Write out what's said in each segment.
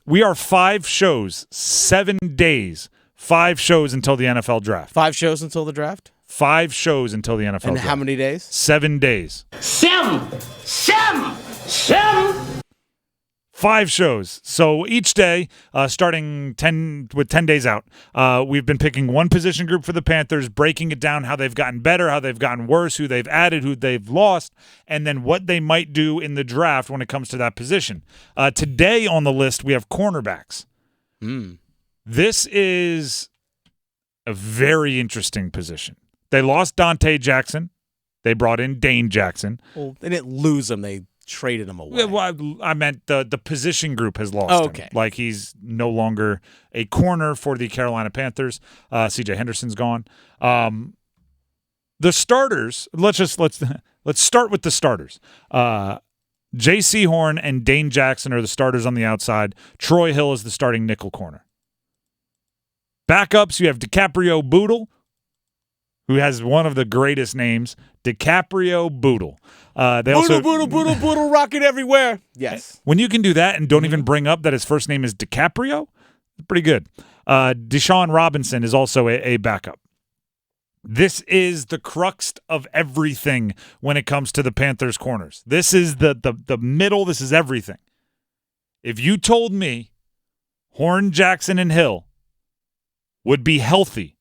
We are 5 shows, 7 days, 5 shows until the NFL draft. 5 shows until the draft? 5 shows until the NFL draft. And how many days? 7 days. 7. 5 shows. So each day, starting 10 days out, we've been picking one position group for the Panthers, breaking it down, how they've gotten better, how they've gotten worse, who they've added, who they've lost, and then what they might do in the draft when it comes to that position. Today on the list, we have cornerbacks. This is a very interesting position. They lost Dante Jackson. They brought in Dane Jackson. Well, they didn't lose him. They traded him away. Well, I meant the position group has lost him. Like, he's no longer a corner for the Carolina Panthers. C.J. Henderson's gone. The starters. Let's start with the starters. Jaycee Horn and Dane Jackson are the starters on the outside. Troy Hill is the starting nickel corner. Backups, you have DiCaprio Bootle, who has one of the greatest names, DiCaprio Bootle. Boodle, rocket everywhere. Yes. When you can do that and don't even bring up that his first name is DiCaprio, it's pretty good. Deshaun Robinson is also a backup. This is the crux of everything when it comes to the Panthers corners. This is the middle. This is everything. If you told me Horn, Jackson, and Hill would be healthy,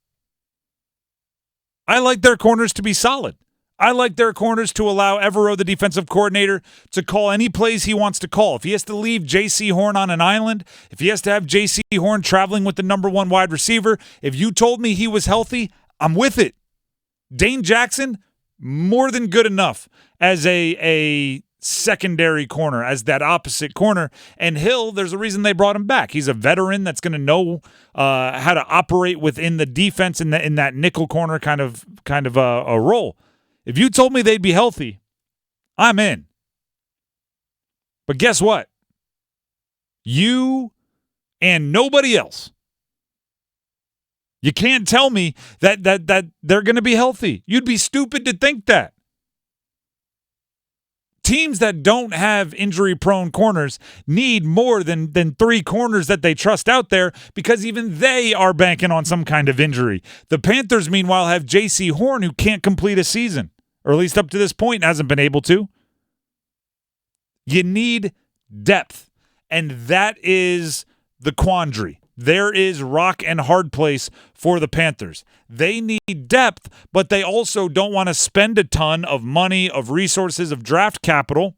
I like their corners to be solid. I like their corners to allow Evero, the defensive coordinator, to call any plays he wants to call. If he has to leave Jaycee Horn on an island, if he has to have Jaycee Horn traveling with the number 1 wide receiver, if you told me he was healthy, I'm with it. Dane Jackson, more than good enough as a secondary corner, as that opposite corner. And Hill, there's a reason they brought him back. He's a veteran that's going to know how to operate within the defense in that nickel corner kind of a role. If you told me they'd be healthy, I'm in. But guess what? You and nobody else. You can't tell me that they're going to be healthy. You'd be stupid to think that. Teams that don't have injury-prone corners need more than 3 corners that they trust out there, because even they are banking on some kind of injury. The Panthers, meanwhile, have Jaycee Horn, who can't complete a season, or at least up to this point hasn't been able to. You need depth, and that is the quandary. There is rock and hard place for the Panthers. They need depth, but they also don't want to spend a ton of money, of resources, of draft capital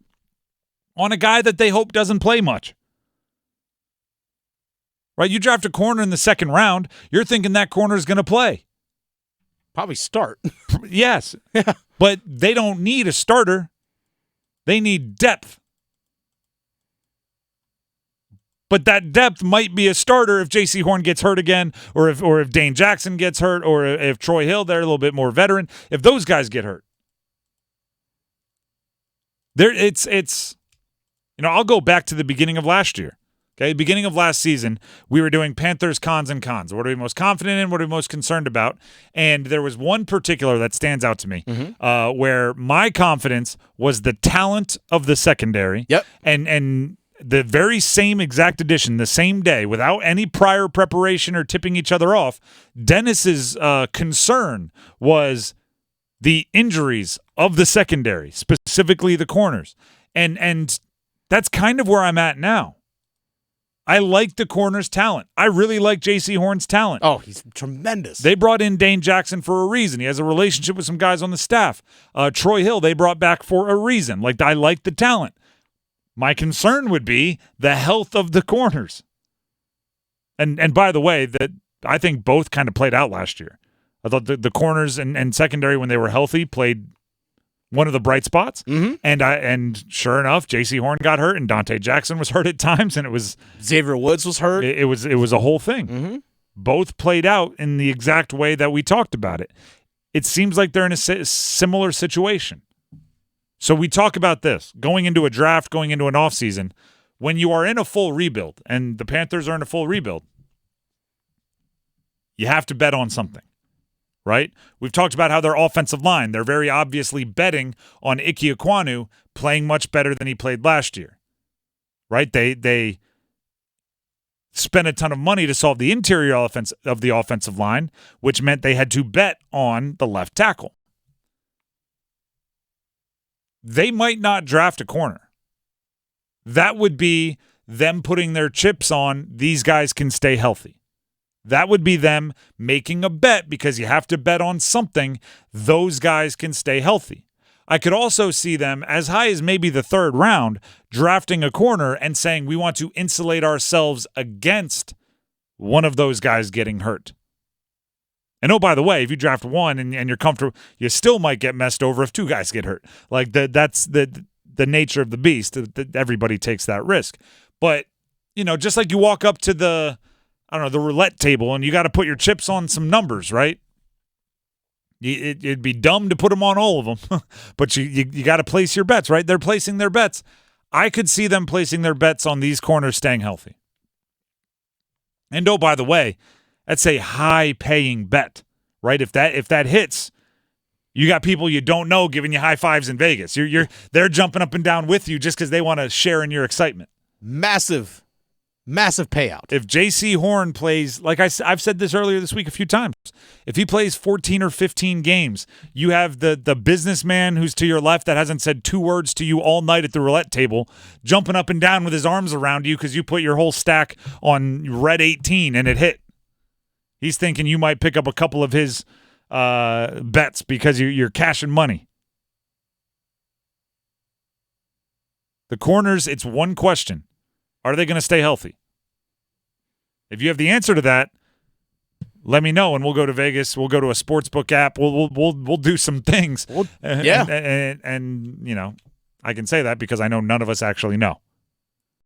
on a guy that they hope doesn't play much. Right? You draft a corner in the 2nd round, you're thinking that corner is going to play. Probably start. Yes. But they don't need a starter. They need depth. But that depth might be a starter if Jaycee Horn gets hurt again, or if Dane Jackson gets hurt, or if Troy Hill, they're a little bit more veteran. If those guys get hurt, I'll go back to the beginning of last year. Okay, beginning of last season, we were doing Panthers cons and cons. What are we most confident in? What are we most concerned about? And there was one particular that stands out to me, where my confidence was the talent of the secondary. Yep. And the very same exact edition, the same day, without any prior preparation or tipping each other off, Dennis's concern was the injuries of the secondary, specifically the corners. And that's kind of where I'm at now. I like the corner's talent. I really like Jaycee Horn's talent. Oh, he's tremendous. They brought in Dane Jackson for a reason. He has a relationship with some guys on the staff. Troy Hill, they brought back for a reason. Like, I like the talent. My concern would be the health of the corners. And by the way, that I think both kind of played out last year. I thought the corners and secondary, when they were healthy, played one of the bright spots. Mm-hmm. And sure enough, Jaycee Horn got hurt, and Dante Jackson was hurt at times, and it was Xavier Woods was hurt. It was a whole thing. Mm-hmm. Both played out in the exact way that we talked about it. It seems like they're in a similar situation. So we talk about this, going into a draft, going into an offseason, when you are in a full rebuild, and the Panthers are in a full rebuild, you have to bet on something, right? We've talked about how their offensive line, they're very obviously betting on Ike Ekwonu playing much better than he played last year, right? They spent a ton of money to solve the interior offense of the offensive line, which meant they had to bet on the left tackle. They might not draft a corner. That would be them putting their chips on these guys can stay healthy. That would be them making a bet, because you have to bet on something. Those guys can stay healthy. I could also see them as high as maybe the 3rd round drafting a corner and saying we want to insulate ourselves against one of those guys getting hurt. And oh, by the way, if you draft one and you're comfortable, you still might get messed over if 2 guys get hurt. Like that's the nature of the beast. Everybody takes that risk. But, just like you walk up to the roulette table and you got to put your chips on some numbers, right? It'd be dumb to put them on all of them, but you got to place your bets, right? They're placing their bets. I could see them placing their bets on these corners staying healthy. And oh, by the way, that's a high-paying bet, right? If that hits, you got people you don't know giving you high fives in Vegas. They're jumping up and down with you just because they want to share in your excitement. Massive payout. If Jaycee Horn plays, like I've said this earlier this week a few times, if he plays 14 or 15 games, you have the businessman who's to your left that hasn't said 2 words to you all night at the roulette table jumping up and down with his arms around you because you put your whole stack on red 18 and it hit. He's thinking you might pick up a couple of his bets because you're cashing money. The corners, it's one question. Are they going to stay healthy? If you have the answer to that, let me know, and we'll go to Vegas. We'll go to a sportsbook app. We'll do some things. Yeah. And I can say that because I know none of us actually know.